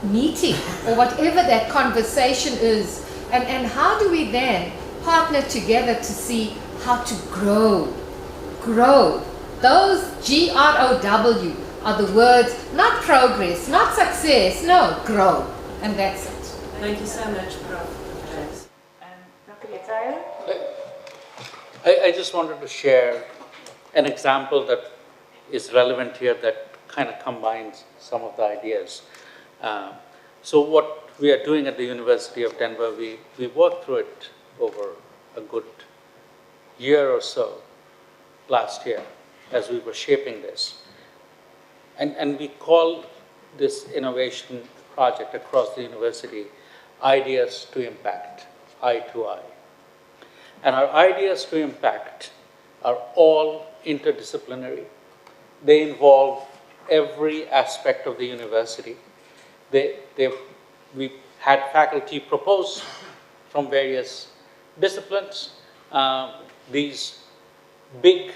meeting or whatever that conversation is, and how do we then partner together to see how to grow. Those GROW are the words, not progress, not success, no, grow, and that's it. Thank you so much, Prof. James. Dr. Yataya? I just wanted to share an example that is relevant here that kind of combines some of the ideas. So what we are doing at the University of Denver, we worked through it over a good year or so last year as we were shaping this. And we call this innovation project across the university Ideas to Impact, I2I. And our ideas to impact are all interdisciplinary. They involve every aspect of the university. We had faculty propose from various disciplines these big,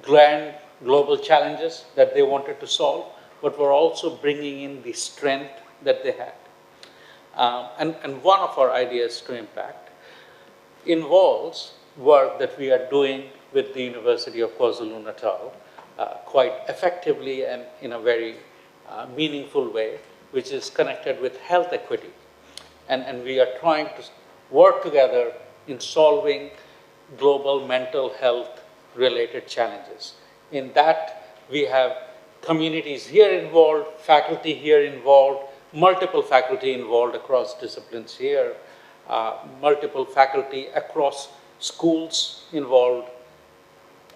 grand global challenges that they wanted to solve, but were also bringing in the strength that they had. And one of our ideas to impact involves work that we are doing with the University of KwaZulu-Natal quite effectively and in a very meaningful way, which is connected with health equity. And we are trying to work together in solving global mental health related challenges. In that, we have communities here involved, faculty here involved, multiple faculty involved across disciplines here, multiple faculty across schools involved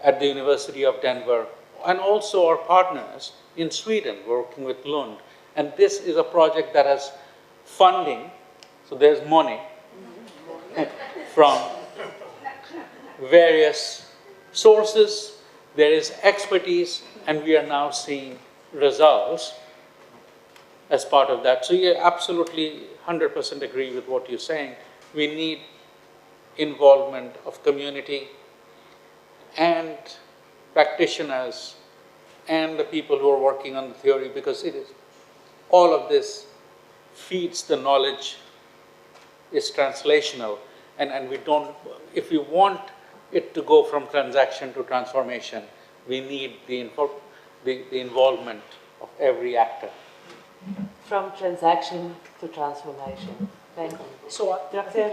at the University of Denver, and also our partners in Sweden working with Lund. And this is a project that has funding, so there's money from various sources, there is expertise, and we are now seeing results as part of that. So you absolutely 100% agree with what you're saying. We need involvement of community and practitioners and the people who are working on the theory, because it is all of this feeds the knowledge, is translational, and we don't, if we want it to go from transaction to transformation, we need the involvement of every actor. From transaction to transformation. Thank you. So, Dr.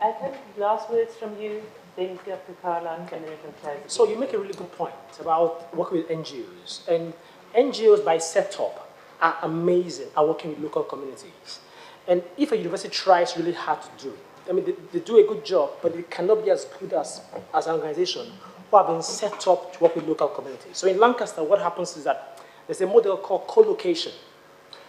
Adam, last words from you, then Dr. Carlon, and then we can close. So you make a really good point about working with NGOs. And NGOs by setup are amazing at working with local communities. And if a university tries really hard to do it, I mean, they do a good job, but it cannot be as good as an organization who have been set up to work with local communities. So in Lancaster, what happens is that there's a model called co-location.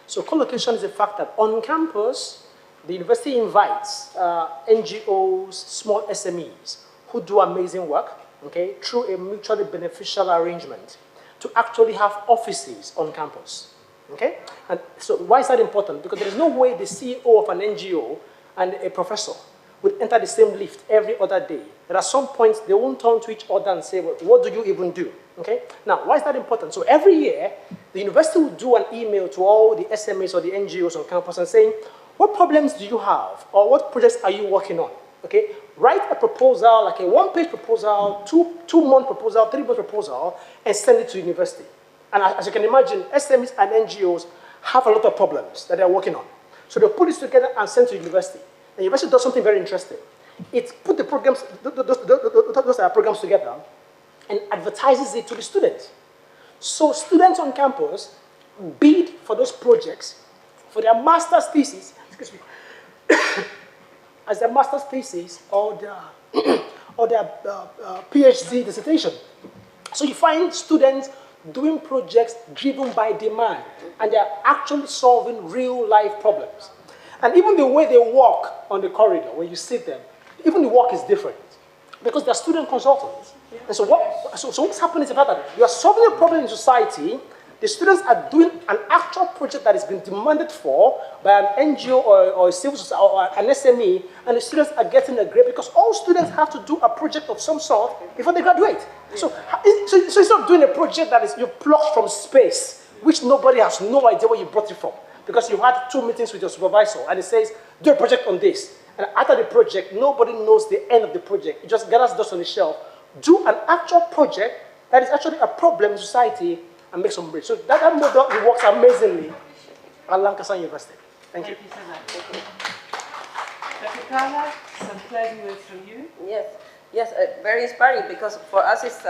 So co-location is the fact that on campus, the university invites NGOs, small SMEs, who do amazing work, okay, through a mutually beneficial arrangement to actually have offices on campus, okay? And so why is that important? Because there is no way the CEO of an NGO and a professor would enter the same lift every other day. There are some points they won't turn to each other and say, well, what do you even do, okay? Now, why is that important? So every year, the university will do an email to all the SMEs or the NGOs on campus and saying, what problems do you have? Or what projects are you working on? Okay? write a proposal, like a one-page proposal, two-month proposal, three-month proposal, and send it to university. And as you can imagine, SMEs and NGOs have a lot of problems that they're working on. So they'll put this together and send to university. And university does something very interesting. It put the programs, those programs together and advertises it to the students. So students on campus bid for those projects for their master's thesis, excuse me, as their master's thesis or their PhD dissertation. So you find students doing projects driven by demand, and they're actually solving real-life problems. And even the way they walk on the corridor, when you see them, even the walk is different, because they're student consultants. And so what's happening is that you are solving a problem in society. The students are doing an actual project that has been demanded for by an NGO or a civil society or an SME, and the students are getting a grade because all students have to do a project of some sort before they graduate. So it's not doing a project that is you plucked from space, which nobody has no idea where you brought it from, because you had 2 meetings with your supervisor, and it says, do a project on this. And after the project, nobody knows the end of the project. It just gathers dust on the shelf. Do an actual project that is actually a problem in society and make some bridge. So that model works amazingly at Lancaster University. Thank you. Thank you so much. Dr. Carla, some closing words from you. Yes, very inspiring, because for us it's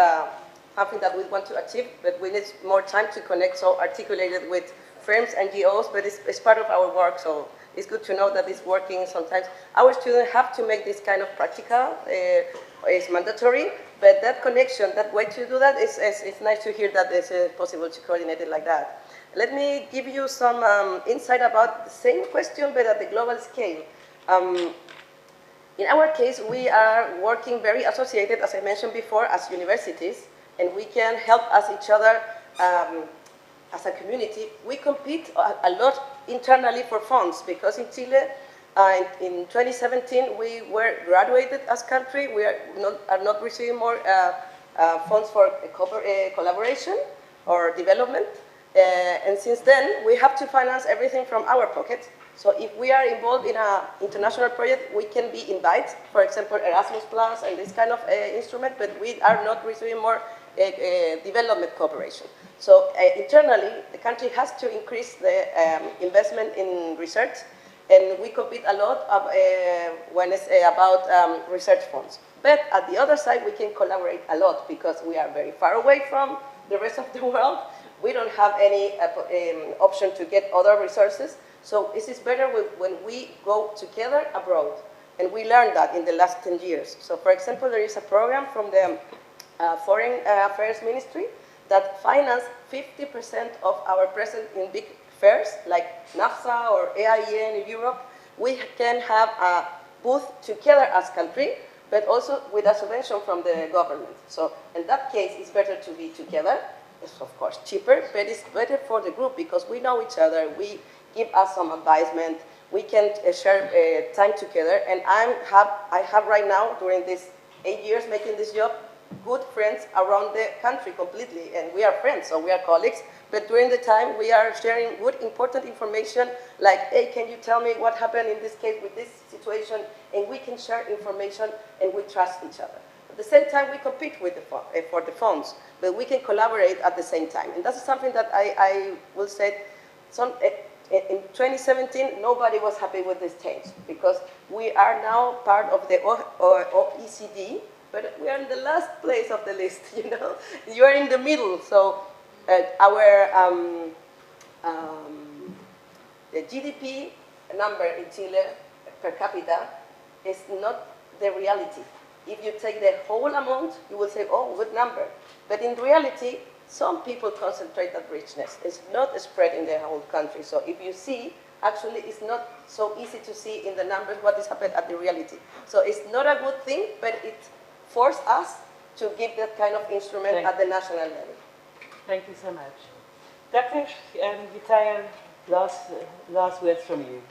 something that we want to achieve, but we need more time to connect, so articulate it with firms, NGOs, but it's part of our work, so it's good to know that it's working sometimes. Our students have to make this kind of practical, it's mandatory, but that connection, that way to do that, it's nice to hear that it's possible to coordinate it like that. Let me give you some insight about the same question, but at the global scale. In our case, we are working very associated, as I mentioned before, as universities, and we can help us each other as a community. We compete a lot internally for funds, because in Chile, in 2017, we were graduated as country. We are not receiving more funds for collaboration or development. And since then, we have to finance everything from our pocket. So if we are involved in an international project, we can be invited, for example, Erasmus Plus and this kind of instrument, but we are not receiving more development cooperation. So internally, the country has to increase the investment in research, and we compete a lot when it's about research funds. But at the other side, we can collaborate a lot, because we are very far away from the rest of the world. We don't have any option to get other resources. So this is better when we go together abroad. And we learned that in the last 10 years. So for example, there is a program from the Foreign Affairs Ministry that finance 50% of our presence in big fairs like NAFTA or AIN in Europe. We can have a booth together as country, but also with a subvention from the government. So in that case, it's better to be together. It's of course cheaper, but it's better for the group, because we know each other. We give us some advisement. We can share time together. And I have right now, during these 8 years making this job, good friends around the country completely. And we are friends, so we are colleagues. But during the time, we are sharing good, important information, like, hey, can you tell me what happened in this case with this situation? And we can share information, and we trust each other. At the same time, we compete with for the funds, but we can collaborate at the same time. And that's something that I will say, in 2017, nobody was happy with this change, because we are now part of the OECD, but we are in the last place of the list, you know? You are in the middle, so our the GDP number in Chile per capita is not the reality. If you take the whole amount, you will say, oh, good number. But in reality, some people concentrate that richness. It's not spread in the whole country. So if you see, actually, it's not so easy to see in the numbers what is happening at the reality. So it's not a good thing, but it forced us to give that kind of instrument at the national level. Thank you so much. Dr. Vitaya, last words from you.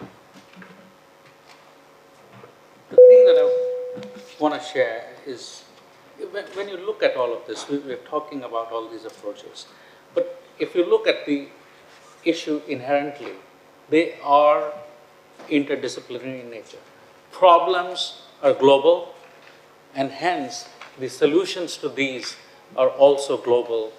The thing that I want to share is, when you look at all of this, we're talking about all these approaches, but if you look at the issue inherently, they are interdisciplinary in nature. Problems are global, And hence, the solutions to these are also global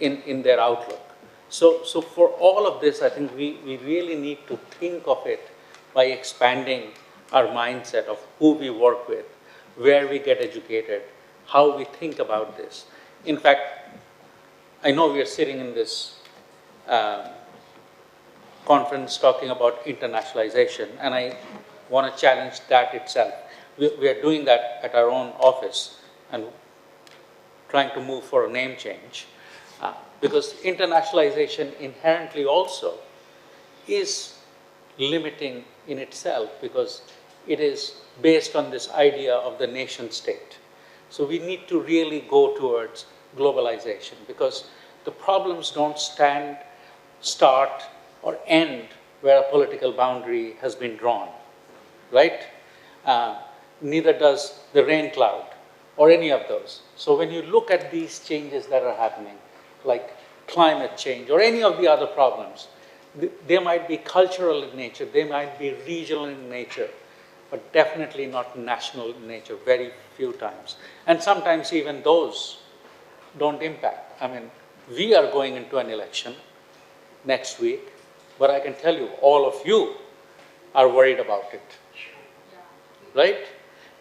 in their outlook. So for all of this, I think we really need to think of it by expanding our mindset of who we work with, where we get educated, how we think about this. In fact, I know we are sitting in this conference talking about internationalization, and I want to challenge that itself. We are doing that at our own office and trying to move for a name change, because internationalization inherently also is limiting in itself, because it is based on this idea of the nation state. So we need to really go towards globalization, because the problems don't start or end where a political boundary has been drawn, right? Neither does the rain cloud or any of those. So when you look at these changes that are happening, like climate change or any of the other problems, they might be cultural in nature, they might be regional in nature, but definitely not national in nature, very few times. And sometimes even those don't impact. I mean, we are going into an election next week, but I can tell you, all of you are worried about it, right?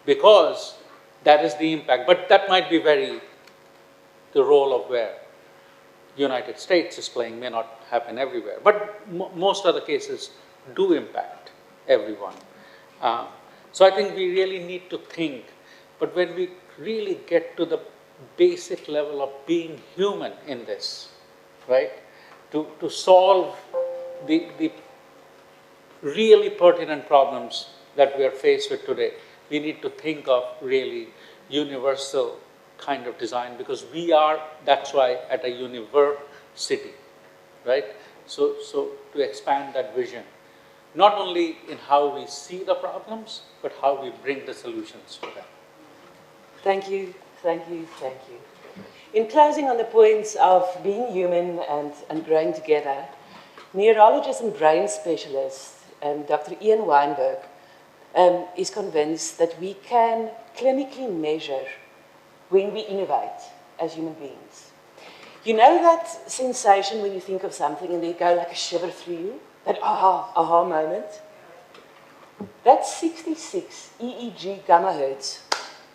Because that is the impact. But that might be the role of where the United States is playing may not happen everywhere. But most other cases do impact everyone. So I think we really need to think. But when we really get to the basic level of being human in this, right? To solve the really pertinent problems that we are faced with today, we need to think of really universal kind of design, because we are, that's why, at a university, right? So to expand that vision, not only in how we see the problems, but how we bring the solutions to them. Thank you, thank you, thank you. In closing on the points of being human and growing together, neurologist and brain specialist Dr. Ian Weinberg is convinced that we can clinically measure when we innovate as human beings. You know that sensation when you think of something and they go like a shiver through you? That aha moment? That's 66 EEG gamma hertz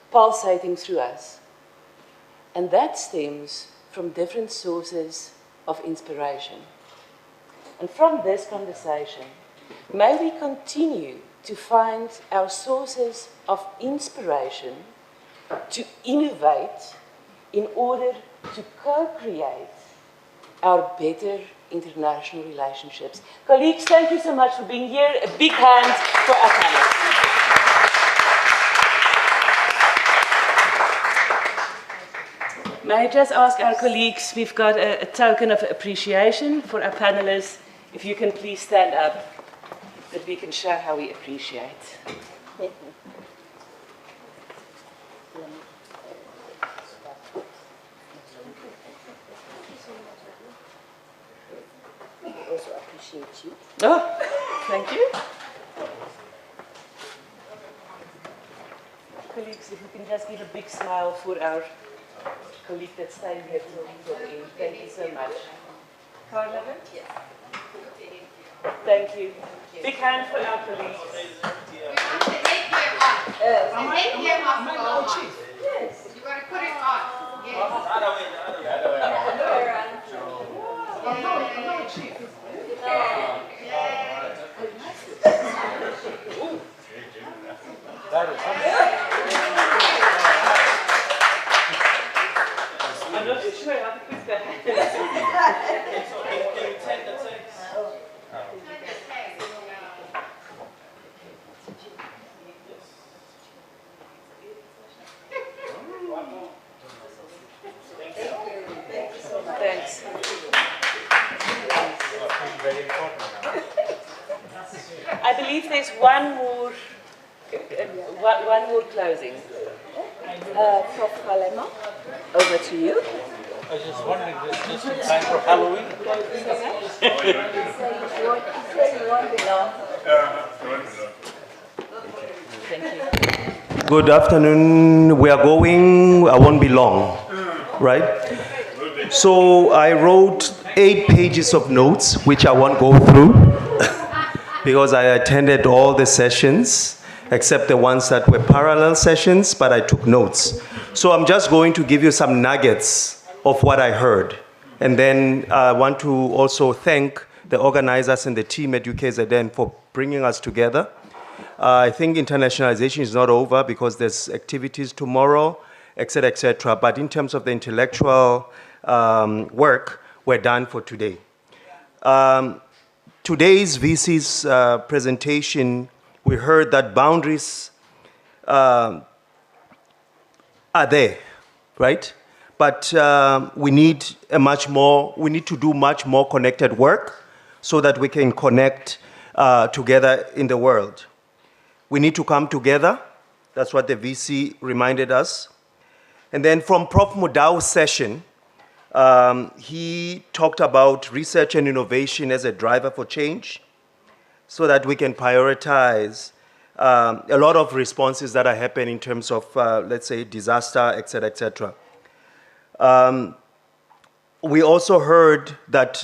pulsating through us. And that stems from different sources of inspiration. And from this conversation, may we continue to find our sources of inspiration to innovate in order to co-create our better international relationships. Colleagues, thank you so much for being here. A big hand for our panel. May I just ask our colleagues, we've got a token of appreciation for our panelists. If you can please stand up, that we can show how we appreciate. We also appreciate you. Oh, thank you. Colleagues, if we can just give a big smile for our colleague that stayed here till the end. Thank you so much. Carla? Yes. Thank you. Big hand for our colleagues. We want the headgear on. The headgear must go on. Yes. You got to put it on. Yes. That is something. I'm not sure how to put that. Can you take the text? Thanks. Very important now. I believe there's one more closing. Prof. Kalema, over to you. I was just wondering, this is just in time for Halloween? Say you want below. Thank you. Good afternoon. We are going, I won't be long, right? So I wrote 8 pages of notes, which I won't go through because I attended all the sessions, except the ones that were parallel sessions, but I took notes. So I'm just going to give you some nuggets of what I heard. And then I want to also thank the organizers and the team at UKZN for bringing us together. I think internationalization is not over because there's activities tomorrow, et cetera, et cetera. But in terms of the intellectual work, we're done for today. Today's VC's presentation, we heard that boundaries are there, right? But we need to do much more connected work so that we can connect together in the world. We need to come together. That's what the VC reminded us. And then from Prof. Mudau's session, he talked about research and innovation as a driver for change so that we can prioritize a lot of responses that are happening in terms of, let's say, disaster, et cetera, et cetera. We also heard that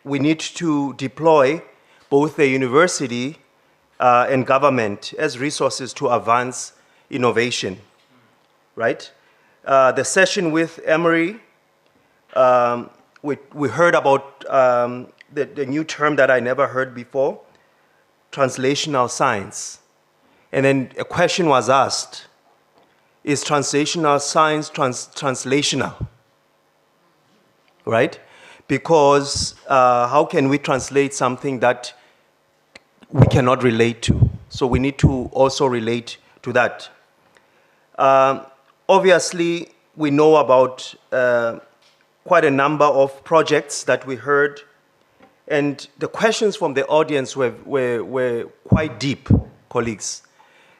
we need to deploy both the university and government as resources to advance innovation, right? The session with Emery, we heard about the new term that I never heard before, translational science. And then a question was asked, is translational science translational? Right? Because how can we translate something that we cannot relate to? So we need to also relate to that. Obviously, we know about quite a number of projects that we heard, and the questions from the audience were quite deep, colleagues.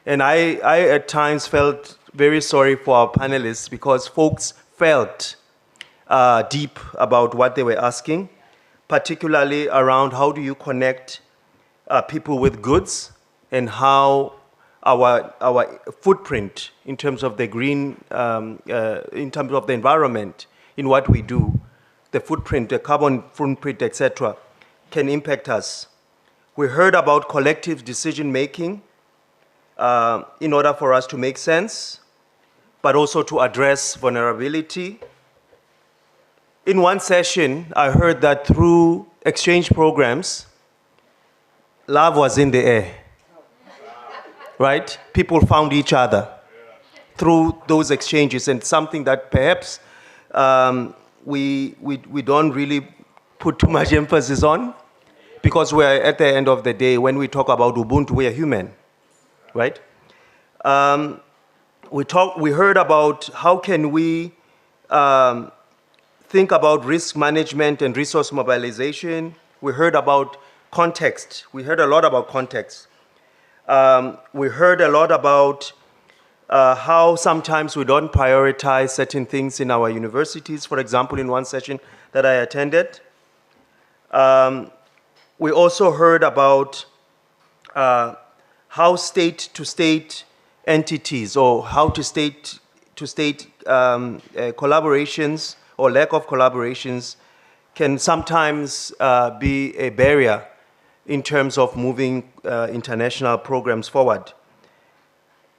And I at times felt very sorry for our panelists because folks felt deep about what they were asking, particularly around how do you connect people with goods and how our footprint in terms of the green, in terms of the environment, in what we do, the footprint, the carbon footprint, etc., can impact us. We heard about collective decision-making in order for us to make sense, but also to address vulnerability. In one session, I heard that through exchange programs, love was in the air, right? People found each other through those exchanges, and something that perhaps we don't really put too much emphasis on, because we're at the end of the day, when we talk about Ubuntu, we are human, right? We heard about how can we think about risk management and resource mobilization. We heard about context. We heard a lot about context. We heard a lot about how sometimes we don't prioritize certain things in our universities. For example, in one session that I attended, we also heard about how state-to-state entities or how to state-to-state collaborations or lack of collaborations can sometimes be a barrier in terms of moving international programs forward.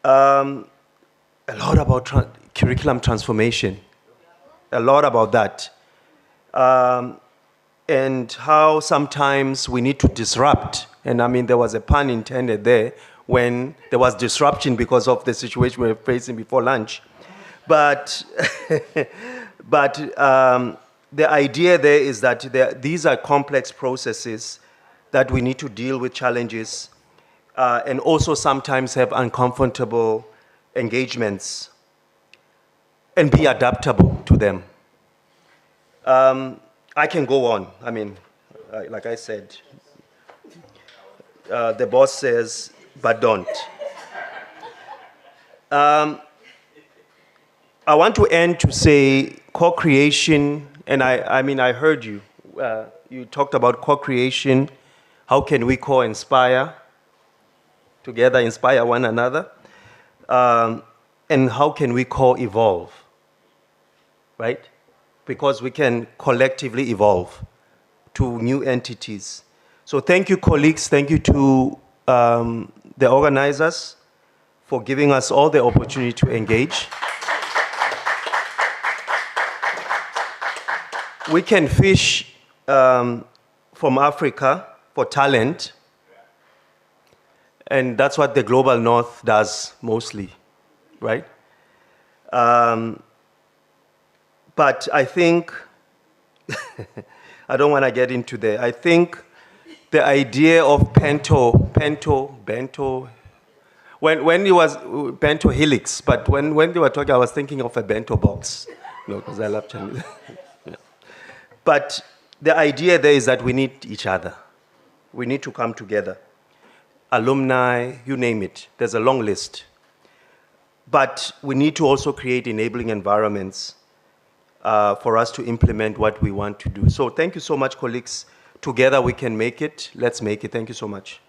A lot about curriculum transformation, a lot about that. And how sometimes we need to disrupt. And I mean, there was a pun intended there when there was disruption because of the situation we were facing before lunch. But, the idea there is that these are complex processes that we need to deal with challenges and also sometimes have uncomfortable engagements and be adaptable to them. I can go on. I mean, like I said, the boss says, but don't. I want to end to say co-creation, and I mean, I heard you. You talked about co-creation. How can we co-inspire, together inspire one another? and how can we co-evolve, right? Because we can collectively evolve to new entities. So thank you, colleagues. Thank you to the organizers for giving us all the opportunity to engage. We can fish from Africa for talent, and that's what the Global North does mostly, right? But I think, I don't want to get into there. I think the idea of bento, when it was bento helix, but when they were talking, I was thinking of a bento box, because I love Chinese. Yeah. But the idea there is that we need each other. We need to come together. Alumni, you name it. There's a long list. But we need to also create enabling environments for us to implement what we want to do. So thank you so much, colleagues. Together we can make it. Let's make it. Thank you so much.